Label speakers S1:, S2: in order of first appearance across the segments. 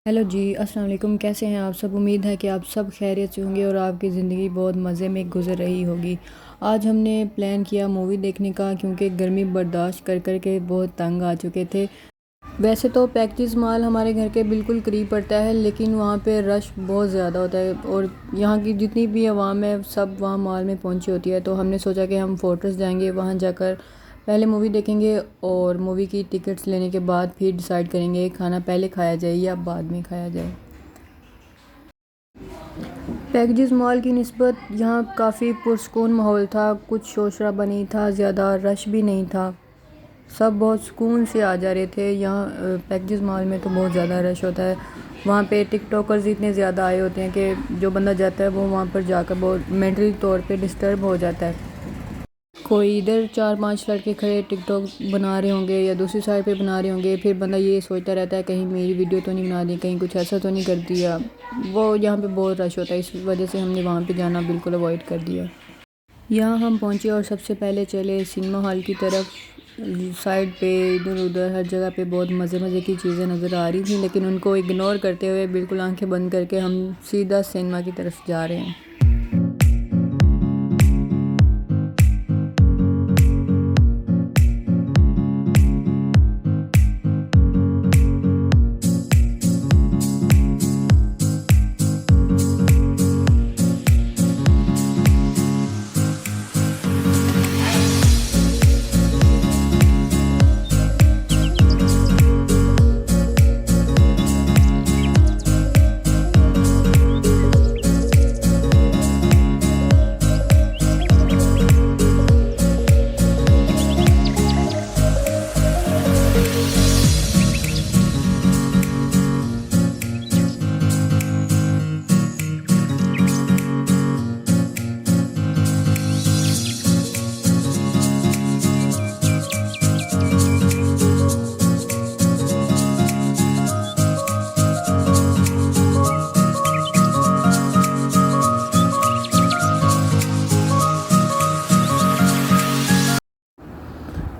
S1: Hello जी, अस्सलाम वालेकुम। कैसे हैं आप सब? उम्मीद है कि आप सब खैरियत से होंगे और आपकी ज़िंदगी बहुत मज़े में गुजर रही होगी। आज हमने प्लान किया मूवी देखने का, क्योंकि गर्मी बर्दाश्त कर कर के बहुत तंग आ चुके थे। वैसे तो पैकेज माल हमारे घर के बिल्कुल करीब पड़ता है, लेकिन वहाँ पे रश बहुत ज़्यादा होता है और यहाँ की जितनी भी आवाम है सब वहाँ मॉल में पहुँची होती है। तो हमने सोचा कि हम फोर्ट्रेस जाएंगे, वहाँ जाकर पहले मूवी देखेंगे और मूवी की टिकट्स लेने के बाद फिर डिसाइड करेंगे खाना पहले खाया जाए या बाद में खाया जाए। पैकेजेस मॉल की निस्बत यहाँ काफ़ी पुरसकून माहौल था, कुछ शोर शराबा नहीं था, ज़्यादा रश भी नहीं था। सब बहुत सुकून से आ जा रहे थे। यहाँ पैकेजेस मॉल में तो बहुत ज़्यादा रश होता है। वहाँ पे टिकटॉकर्स इतने ज़्यादा आए होते हैं कि जो बंदा जाता है वो वहाँ पर जाकर बहुत मेंटली तौर पे डिस्टर्ब हो जाता है। कोई इधर 4-5 लड़के खड़े टिकटॉक बना रहे होंगे या दूसरी साइड पे बना रहे होंगे, फिर बंदा ये सोचता रहता है कहीं मेरी वीडियो तो नहीं बना दी, कहीं कुछ ऐसा तो नहीं कर दिया। वो यहाँ पे बहुत रश होता है, इस वजह से हमने वहाँ पे जाना बिल्कुल अवॉइड कर दिया। यहाँ हम पहुँचे और सबसे पहले चले सिनेमा हॉल की तरफ। साइड पे इधर उधर हर जगह पे बहुत मज़े मज़े की चीज़ें नज़र आ रही थी, लेकिन उनको इग्नोर करते हुए बिल्कुल आंखें बंद करके हम सीधा सिनेमा की तरफ जा रहे हैं।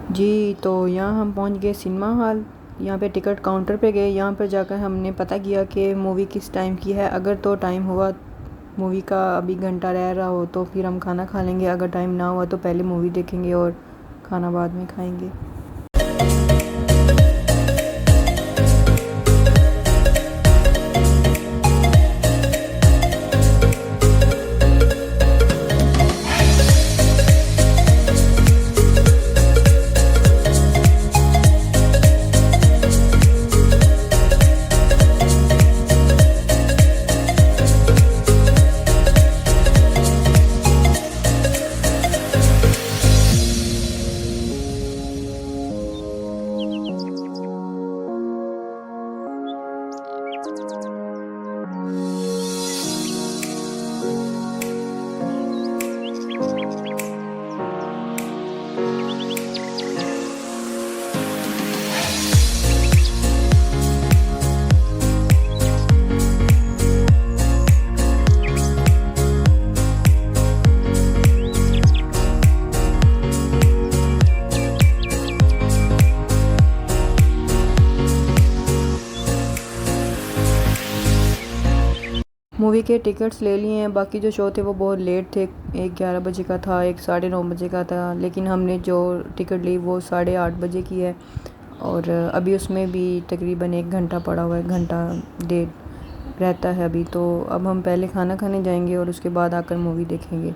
S1: जी, तो यहाँ हम पहुँच गए सिनेमा हॉल। यहाँ पे टिकट काउंटर पे गए। यहाँ पर जाकर हमने पता किया कि मूवी किस टाइम की है। अगर तो टाइम हुआ मूवी का अभी घंटा रह रहा हो तो फिर हम खाना खा लेंगे, अगर टाइम ना हुआ तो पहले मूवी देखेंगे और खाना बाद में खाएंगे। मूवी के टिकट्स ले लिए हैं। बाकी जो शो थे वो बहुत लेट थे, एक 11 बजे का था, एक 9:30 बजे का था, लेकिन हमने जो टिकट ली वो 8:30 बजे की है और अभी उसमें भी तकरीबन 1 घंटा पड़ा हुआ है, घंटा डेढ़ रहता है अभी। तो अब हम पहले खाना खाने जाएंगे और उसके बाद आकर मूवी देखेंगे।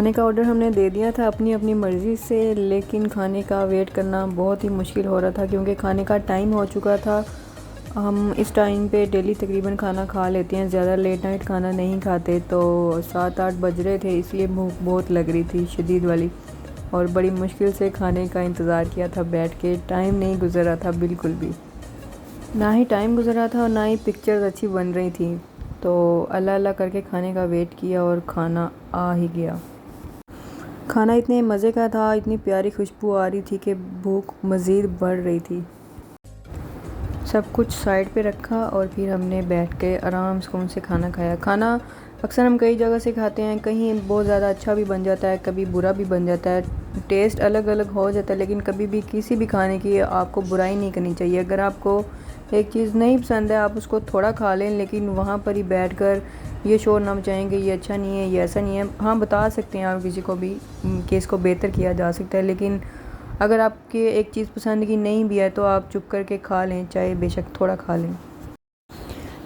S1: खाने का ऑर्डर हमने दे दिया था अपनी अपनी मर्ज़ी से, लेकिन खाने का वेट करना बहुत ही मुश्किल हो रहा था क्योंकि खाने का टाइम हो चुका था। हम इस टाइम पे डेली तकरीबन खाना खा लेते हैं, ज़्यादा लेट नाइट खाना नहीं खाते। तो 7-8 बज रहे थे, इसलिए भूख बहुत लग रही थी शदीद वाली, और बड़ी मुश्किल से खाने का इंतज़ार किया था बैठ के। टाइम नहीं गुज़र रहा था बिल्कुल भी, ना ही टाइम गुज़र रहा था और ना ही पिक्चर्स अच्छी बन रही थी। तो अल्लाह अल्लाह करके खाने का वेट किया और खाना आ ही गया। खाना इतने मज़े का था, इतनी प्यारी खुशबू आ रही थी कि भूख मज़ीद बढ़ रही थी। सब कुछ साइड पे रखा और फिर हमने बैठ के आराम सुकून से खाना खाया। खाना अक्सर हम कई जगह से खाते हैं, कहीं बहुत ज़्यादा अच्छा भी बन जाता है, कभी बुरा भी बन जाता है, टेस्ट अलग अलग हो जाता है। लेकिन कभी भी किसी भी खाने की आपको बुराई नहीं करनी चाहिए। अगर आपको एक चीज़ नहीं पसंद है, आप उसको थोड़ा खा लें, लेकिन वहाँ पर ही बैठकर ये शोर ना मचाएंगे ये अच्छा नहीं है, ये ऐसा नहीं है। हाँ, बता सकते हैं आप किसी को भी कि इसको बेहतर किया जा सकता है, लेकिन अगर आपके एक चीज़ पसंद की नहीं भी है तो आप चुप करके खा लें, चाहे बेशक थोड़ा खा लें।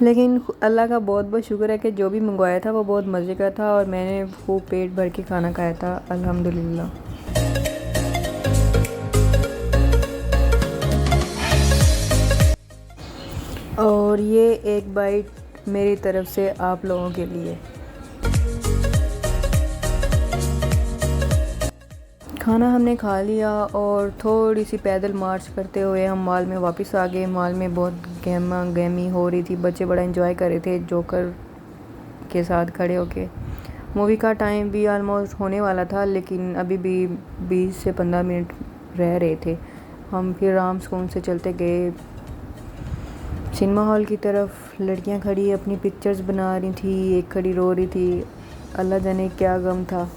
S1: लेकिन अल्लाह का बहुत बहुत शुक्र है कि जो भी मंगवाया था वो बहुत मज़े का था और मैंने खूब पेट भर के खाना खाया था, अल्हम्दुलिल्लाह। और ये एक बाइट मेरी तरफ से आप लोगों के लिए। खाना हमने खा लिया और थोड़ी सी पैदल मार्च करते हुए हम मॉल में वापस आ गए। मॉल में बहुत गहमा गहमी हो रही थी, बच्चे बड़ा एंजॉय कर रहे थे जोकर के साथ खड़े होके। मूवी का टाइम भी ऑलमोस्ट होने वाला था, लेकिन अभी भी 20 से 15 मिनट रह रहे थे। हम फिर आराम सुकून से चलते गए सिनेमा हॉल की तरफ। लड़कियां खड़ी अपनी पिक्चर्स बना रही थी, एक खड़ी रो रही थी, अल्लाह जाने क्या गम था।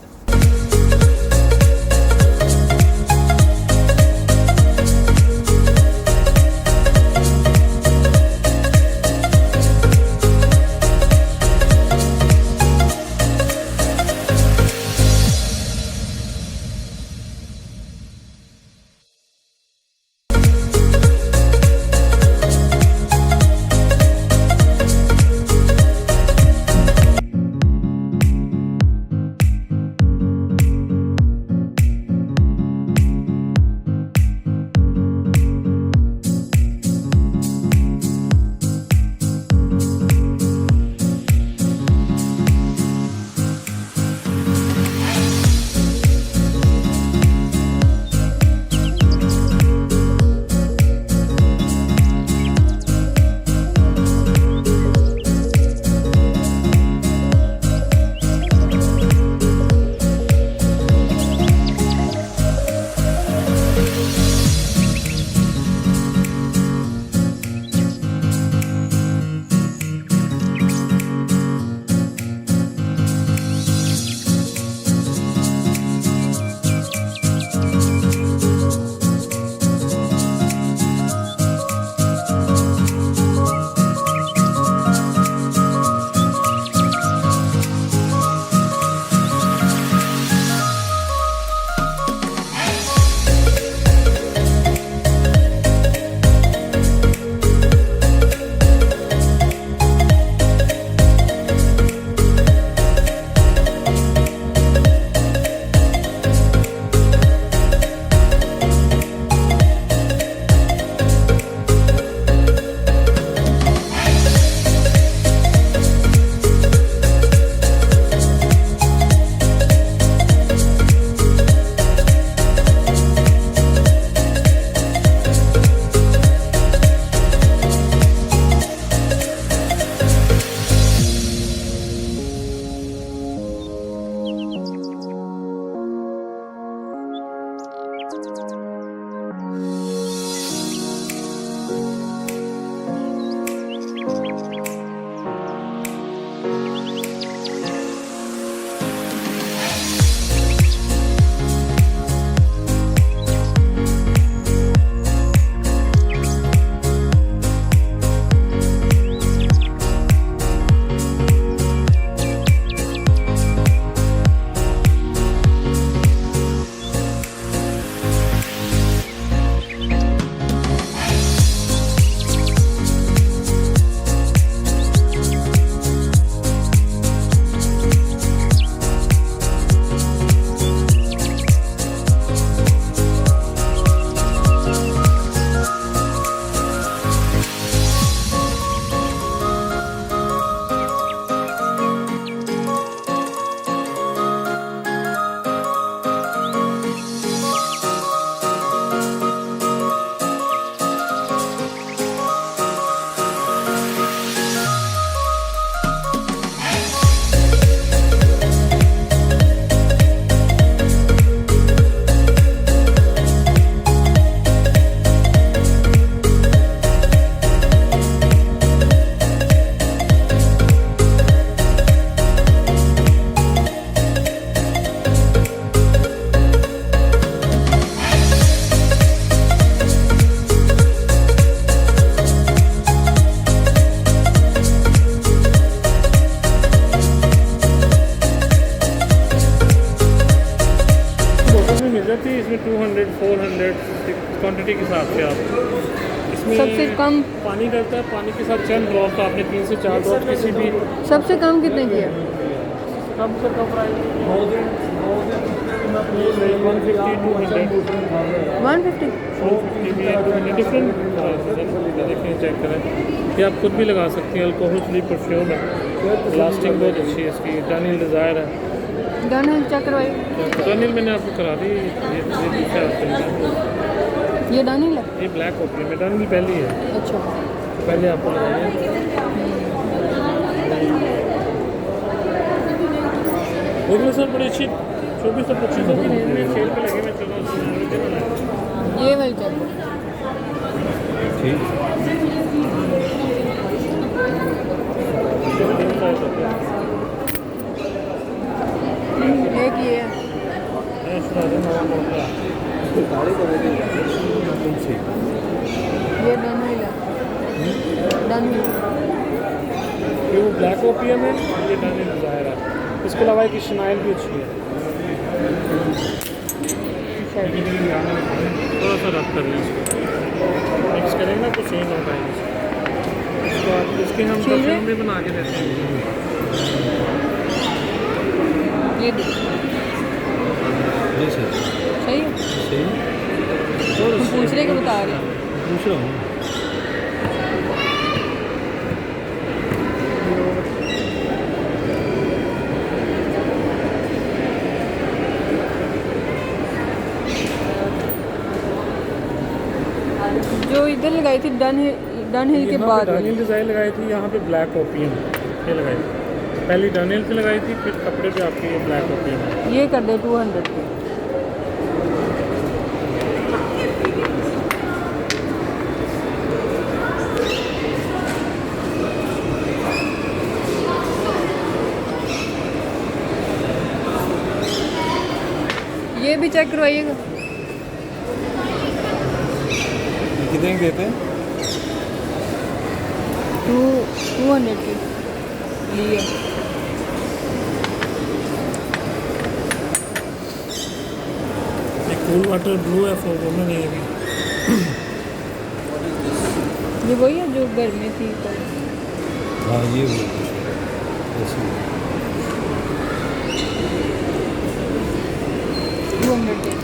S2: होती है, इसमें 200, 400 क्वान्टिटी के हिसाब से आप इसमें
S1: सबसे कम
S2: पानी डलता है, पानी के साथ चंद ड्रॉप, तो आपने 3 से 4 ड्रॉप किसी भी
S1: सबसे कम कितने की है?
S2: कम से कम प्राइस 150 200
S1: 150।
S2: 450 भी है, डिफरेंट देखें, चेक करें। ये आप खुद भी लगा सकती हैं, अल्कोहल फ्री परफ्यूम है, लास्टिंग बहुत अच्छी है इसकी। डैनियल डिज़ायर है,
S1: डैनियल चेक करवाइए।
S2: डैनियल मैंने आपको करा दी, ये दूसरा ऑप्शन है,
S1: ये डैनियल है।
S2: ये ब्लैक ओपियम है, डैनियल पहली है,
S1: अच्छा,
S2: पहले आपको लगाइए। वो सर बड़ी अच्छी 2425 की रेंज में सेल पे लगे, मैं चलो
S1: ये वाली चेक।
S2: ठीक
S1: एक ये है। ये डैनियल है। डैनियल।
S2: ये वो ब्लैक ओपियम है, ये डैनियल डिज़ायर है। इसके अलावा एक शनाइल भी अच्छी है, थोड़ा सा रख कर लें इसको, मिक्स करेंगे ना कुछ चेंज होता है इसको। आप इसके हम परफ्यूम भी बना के देते हैं।
S1: ये सही है। तुम दूसरे को बता रहे हैं।
S2: दूसरा हूँ
S1: जो इधर लगाई थी डनहिल के बाद
S2: डैनियल डिज़ाइन लगाई थी, यहाँ पे ब्लैक ओपियम ये लगाई थी। पहली डैनियल पे लगाई थी, फिर कपड़े पे आपकी ये ब्लैक ओपियम है।
S1: ये कर दे 200 की। ये भी चेक करवाइएगा।
S2: कितने देते हैं?
S1: 200 की लिए।
S2: कूल वाटर ब्लू है फॉर वुमेन है भी।
S1: ये वही है जो घर में थी।
S2: हाँ ये वो
S1: 200 की।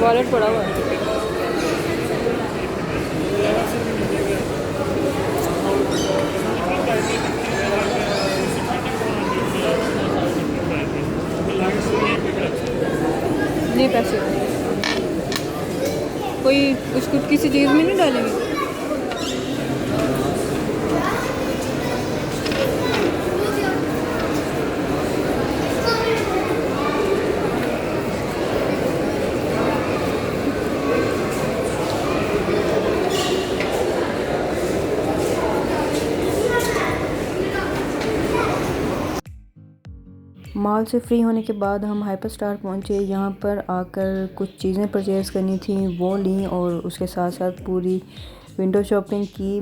S1: वॉलेट पड़ा हुआ है। नहीं पैसे कोई उसको किसी चीज़ में नहीं डालेंगे। मॉल से फ्री होने के बाद हम हाइपर स्टार पहुँचे। यहाँ पर आकर कुछ चीज़ें परचेज़ करनी थी, वो ली और उसके साथ साथ पूरी विंडो शॉपिंग की।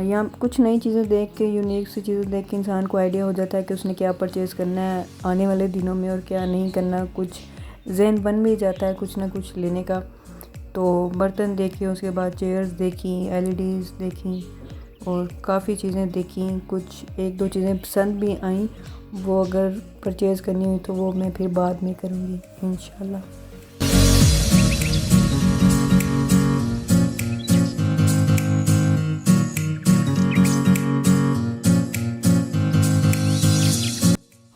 S1: यहाँ कुछ नई चीज़ें देख के, यूनिक सी चीज़ें देख के इंसान को आइडिया हो जाता है कि उसने क्या परचेज़ करना है आने वाले दिनों में और क्या नहीं करना। कुछ जहन बन भी जाता है कुछ ना कुछ लेने का। तो बर्तन देखे, उसके बाद चेयर्स देखी, LEDs देखी और काफ़ी चीज़ें देखी। कुछ 1-2 चीज़ें पसंद भी आईं, वो अगर परचेज़ करनी हुई तो वो मैं फिर बाद में करूँगी इंशाल्लाह।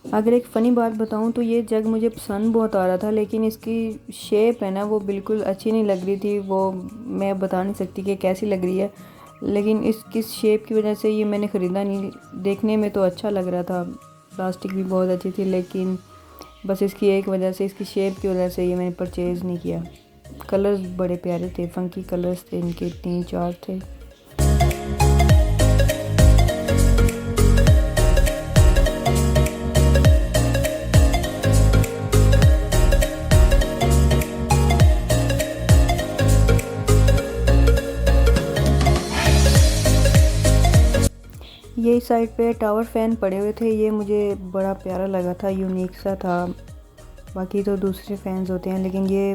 S1: अगर एक फ़नी बात बताऊं तो ये जग मुझे पसंद बहुत आ रहा था, लेकिन इसकी शेप है ना वो बिल्कुल अच्छी नहीं लग रही थी। वो मैं बता नहीं सकती कि कैसी लग रही है, लेकिन इसकी शेप की वजह से ये मैंने ख़रीदा नहीं। देखने में तो अच्छा लग रहा था, प्लास्टिक भी बहुत अच्छी थी, लेकिन बस इसकी एक वजह से, इसकी शेप की वजह से ये मैंने परचेज़ नहीं किया। कलर्स बड़े प्यारे थे, फंकी कलर्स थे इनके, 3-4 थे। इस साइड पे टावर फ़ैन पड़े हुए थे, ये मुझे बड़ा प्यारा लगा था, यूनिक सा था। बाकी तो दूसरे फ़ैन्स होते हैं, लेकिन ये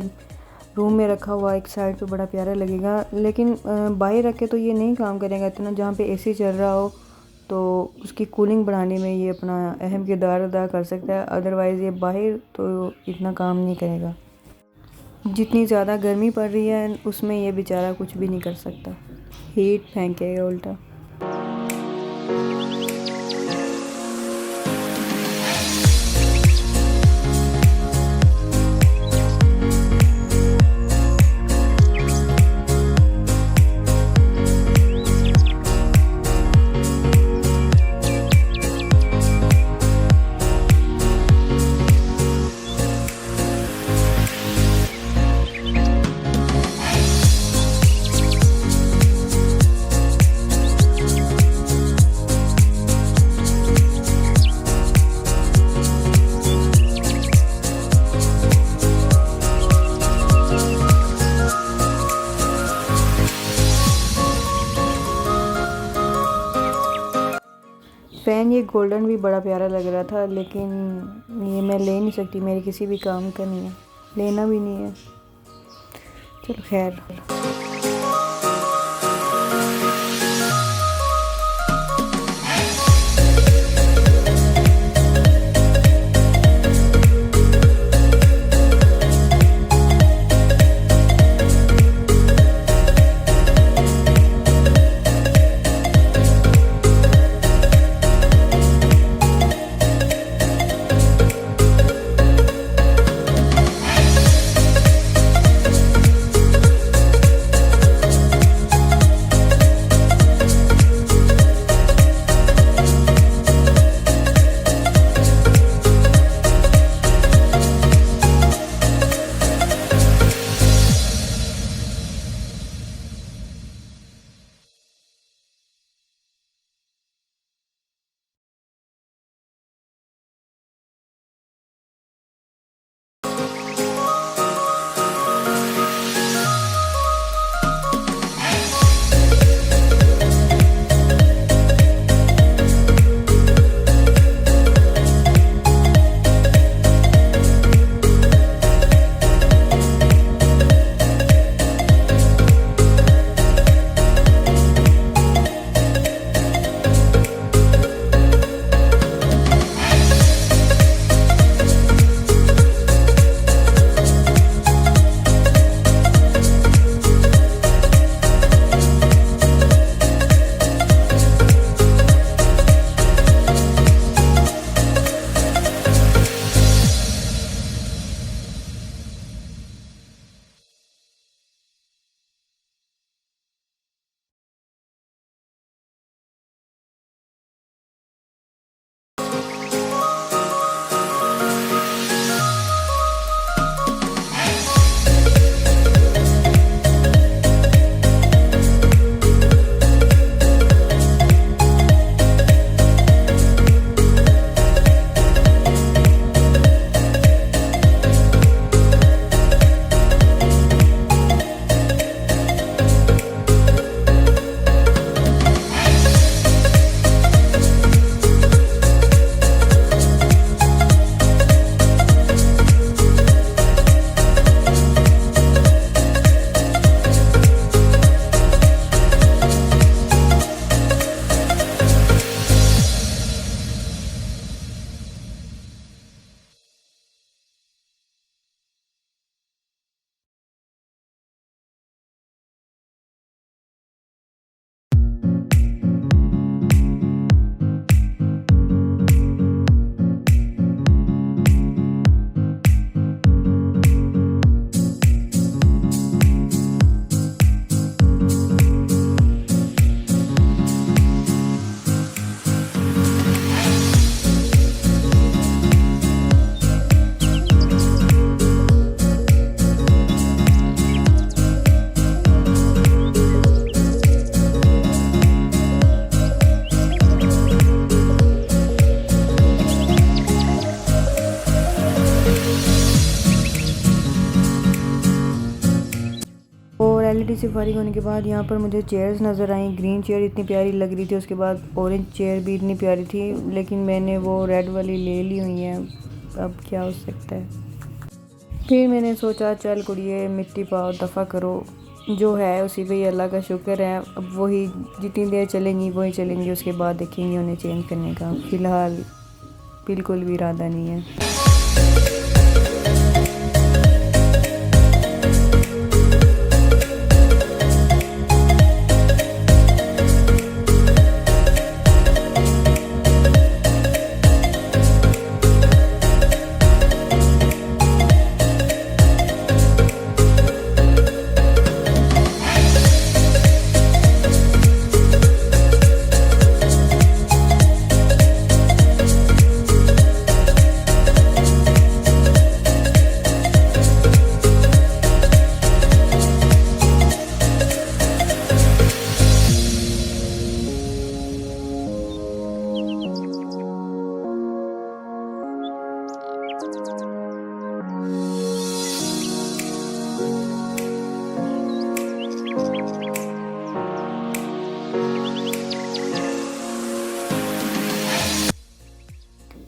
S1: रूम में रखा हुआ एक साइड पे बड़ा प्यारा लगेगा। लेकिन बाहर रखे तो ये नहीं काम करेगा इतना, जहाँ पे एसी चल रहा हो तो उसकी कूलिंग बढ़ाने में ये अपना अहम किरदार अदा कर सकता है। अदरवाइज़ ये बाहर तो इतना काम नहीं करेगा। जितनी ज़्यादा गर्मी पड़ रही है उसमें ये बेचारा कुछ भी नहीं कर सकता, हीट फेंकेगा उल्टा। फ़ैन ये गोल्डन भी बड़ा प्यारा लग रहा था, लेकिन ये मैं ले नहीं सकती, मेरे किसी भी काम का नहीं है, लेना भी नहीं है। चलो खैर। फॉर्मेलिटी से फारिग होने के बाद यहाँ पर मुझे चेयर्स नज़र आई। ग्रीन चेयर इतनी प्यारी लग रही थी, उसके बाद ऑरेंज चेयर भी इतनी प्यारी थी, लेकिन मैंने वो रेड वाली ले ली हुई है। अब क्या हो सकता है। फिर मैंने सोचा चल कुड़िए मिट्टी पाओ दफ़ा करो, जो है उसी पे ही अल्लाह का शुक्र है। अब वही जितनी देर चलेंगी वही चलेंगी, उसके बाद देखेंगे उन्हें चेंज करने का। फ़िलहाल बिल्कुल भी इरादा नहीं है।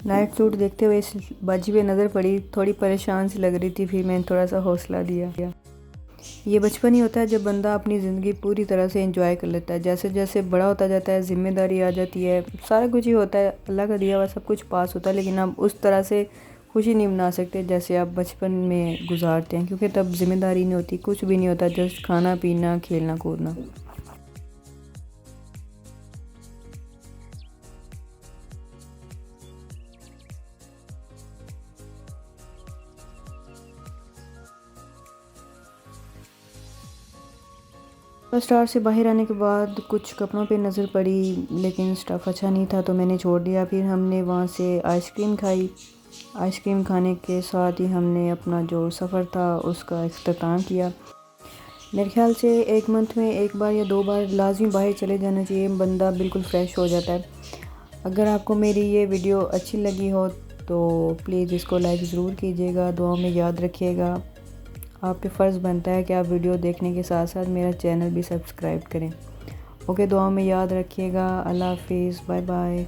S1: नाइट सूट देखते हुए इस बाजी पे नज़र पड़ी, थोड़ी परेशान सी लग रही थी। फिर मैंने थोड़ा सा हौसला दिया। ये बचपन ही होता है जब बंदा अपनी ज़िंदगी पूरी तरह से एंजॉय कर लेता है। जैसे जैसे बड़ा होता जाता है ज़िम्मेदारी आ जाती है, सारा कुछ ही होता है, अल्लाह का दिया हुआ सब कुछ पास होता है, लेकिन आप उस तरह से खुशी नहीं मना सकते जैसे आप बचपन में गुजारते हैं, क्योंकि तब ज़िम्मेदारी नहीं होती, कुछ भी नहीं होता, जस्ट खाना पीना खेलना कूदना। स्टार से बाहर आने के बाद कुछ कपड़ों पे नज़र पड़ी, लेकिन स्टफ़ अच्छा नहीं था तो मैंने छोड़ दिया। फिर हमने वहाँ से आइसक्रीम खाई। आइसक्रीम खाने के साथ ही हमने अपना जो सफ़र था उसका इख्तिताम किया। मेरे ख्याल से एक मंथ में एक बार या 2 बार लाजमी बाहर चले जाना चाहिए, बंदा बिल्कुल फ़्रेश हो जाता है। अगर आपको मेरी ये वीडियो अच्छी लगी हो तो प्लीज़ इसको लाइक ज़रूर कीजिएगा, दुआ में याद रखिएगा। आप पे फ़र्ज़ बनता है कि आप वीडियो देखने के साथ साथ मेरा चैनल भी सब्सक्राइब करें। ओके, दुआ में याद रखिएगा। अल्लाह हाफिज़, बाय बाय।